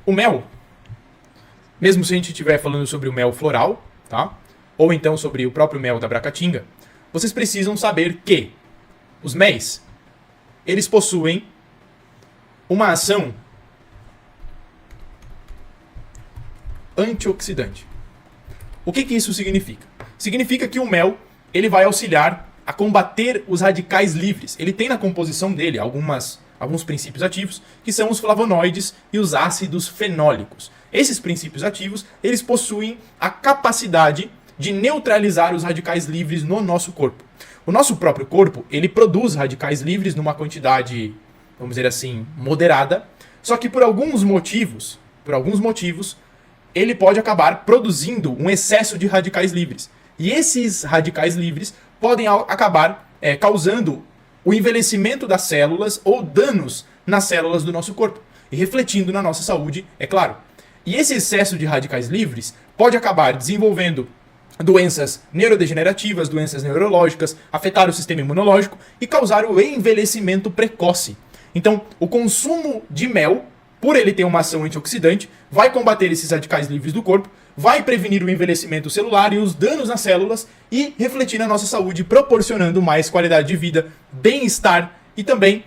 O mel, mesmo se a gente estiver falando sobre o mel floral, tá? Ou então sobre o próprio mel da Bracatinga, vocês precisam saber que os méis, eles possuem uma ação antioxidante. O que isso significa? Significa que o mel ele vai auxiliar a combater os radicais livres. Ele tem na composição dele alguns princípios ativos, que são os flavonoides e os ácidos fenólicos. Esses princípios ativos, eles possuem a capacidade de neutralizar os radicais livres no nosso corpo. O nosso próprio corpo, ele produz radicais livres numa quantidade, vamos dizer assim, moderada, só que por alguns motivos, ele pode acabar produzindo um excesso de radicais livres. E esses radicais livres podem acabar causando o envelhecimento das células ou danos nas células do nosso corpo, e refletindo na nossa saúde, é claro. E esse excesso de radicais livres pode acabar desenvolvendo doenças neurodegenerativas, doenças neurológicas, afetar o sistema imunológico e causar o envelhecimento precoce. Então, o consumo de mel, por ele ter uma ação antioxidante, vai combater esses radicais livres do corpo, vai prevenir o envelhecimento celular e os danos nas células e refletir na nossa saúde, proporcionando mais qualidade de vida, bem-estar e também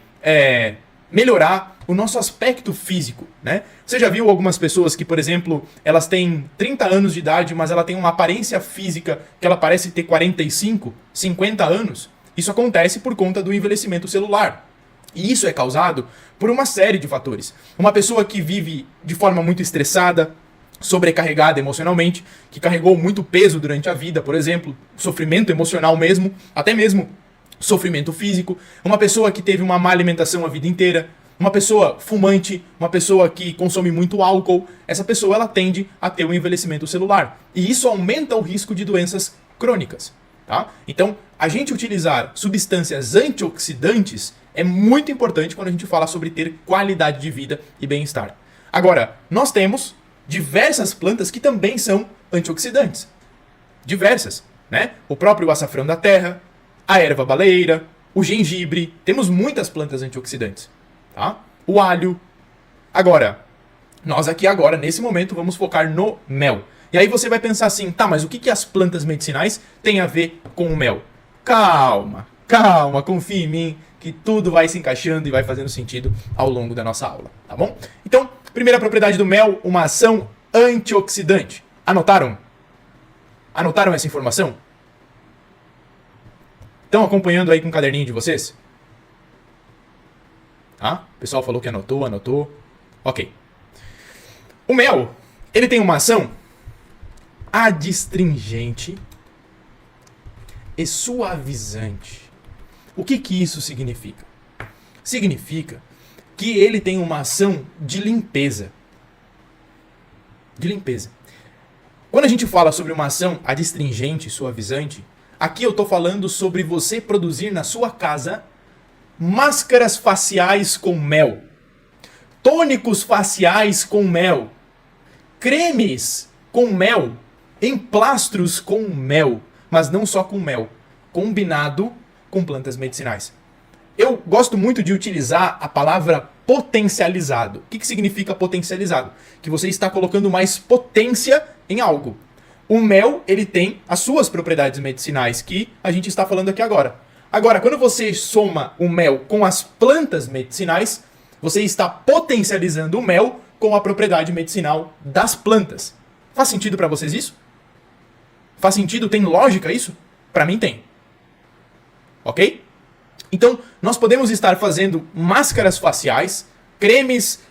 melhorar o nosso aspecto físico, né? Você já viu algumas pessoas que, por exemplo, elas têm 30 anos de idade, mas ela tem uma aparência física que ela parece ter 45, 50 anos? Isso acontece por conta do envelhecimento celular. E isso é causado por uma série de fatores. Uma pessoa que vive de forma muito estressada, sobrecarregada emocionalmente, que carregou muito peso durante a vida, por exemplo, sofrimento emocional mesmo, até mesmo sofrimento físico, uma pessoa que teve uma má alimentação a vida inteira, uma pessoa fumante, uma pessoa que consome muito álcool, essa pessoa ela tende a ter um envelhecimento celular. E isso aumenta o risco de doenças crônicas. Tá? Então, a gente utilizar substâncias antioxidantes é muito importante quando a gente fala sobre ter qualidade de vida e bem-estar. Agora, nós temos diversas plantas que também são antioxidantes. Diversas, né? O próprio açafrão da terra, a erva baleeira, o gengibre, temos muitas plantas antioxidantes. Tá? O alho. Agora, nós aqui agora, nesse momento, vamos focar no mel. E aí você vai pensar assim, tá, mas o que as plantas medicinais têm a ver com o mel? Calma, confia em mim, que tudo vai se encaixando e vai fazendo sentido ao longo da nossa aula, tá bom? Então, primeira propriedade do mel, uma ação antioxidante. Anotaram? Anotaram essa informação? Estão acompanhando aí com o caderninho de vocês? Ah, o pessoal falou que anotou. Ok. O mel, ele tem uma ação adstringente e suavizante. O que isso significa? Significa que ele tem uma ação de limpeza. De limpeza. Quando a gente fala sobre uma ação adstringente e suavizante, aqui eu estou falando sobre você produzir na sua casa máscaras faciais com mel, tônicos faciais com mel, cremes com mel, emplastros com mel, mas não só com mel, combinado com plantas medicinais. Eu gosto muito de utilizar a palavra potencializado. O que significa potencializado? Que você está colocando mais potência em algo. O mel, ele tem as suas propriedades medicinais que a gente está falando aqui agora. Agora, quando você soma o mel com as plantas medicinais, você está potencializando o mel com a propriedade medicinal das plantas. Faz sentido para vocês isso? Faz sentido? Tem lógica isso? Para mim tem. Ok? Então, nós podemos estar fazendo máscaras faciais, cremes,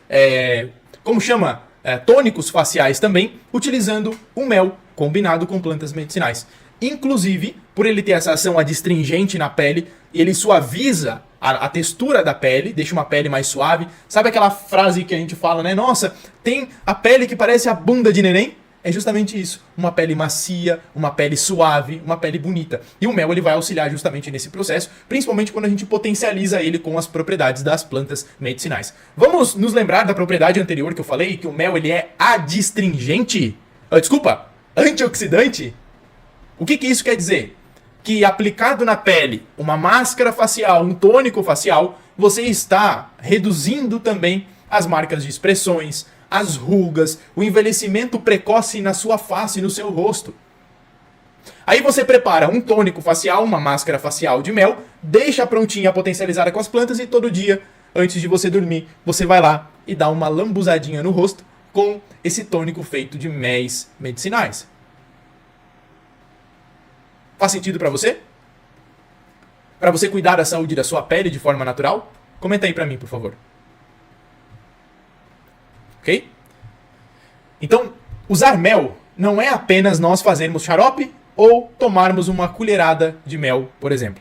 tônicos faciais também, utilizando o mel combinado com plantas medicinais. Inclusive, por ele ter essa ação adstringente na pele, ele suaviza a textura da pele, deixa uma pele mais suave. Sabe aquela frase que a gente fala, né? Nossa, tem a pele que parece a bunda de neném? É justamente isso. Uma pele macia, uma pele suave, uma pele bonita. E o mel ele vai auxiliar justamente nesse processo, principalmente quando a gente potencializa ele com as propriedades das plantas medicinais. Vamos nos lembrar da propriedade anterior que eu falei, que o mel ele é adstringente? Antioxidante? O que isso quer dizer? Que aplicado na pele, uma máscara facial, um tônico facial, você está reduzindo também as marcas de expressões, as rugas, o envelhecimento precoce na sua face, no seu rosto. Aí você prepara um tônico facial, uma máscara facial de mel, deixa prontinha, potencializada com as plantas e todo dia, antes de você dormir, você vai lá e dá uma lambuzadinha no rosto com esse tônico feito de méis medicinais. Faz sentido pra você? Pra você cuidar da saúde da sua pele de forma natural? Comenta aí pra mim, por favor. Ok? Então, usar mel não é apenas nós fazermos xarope ou tomarmos uma colherada de mel, por exemplo.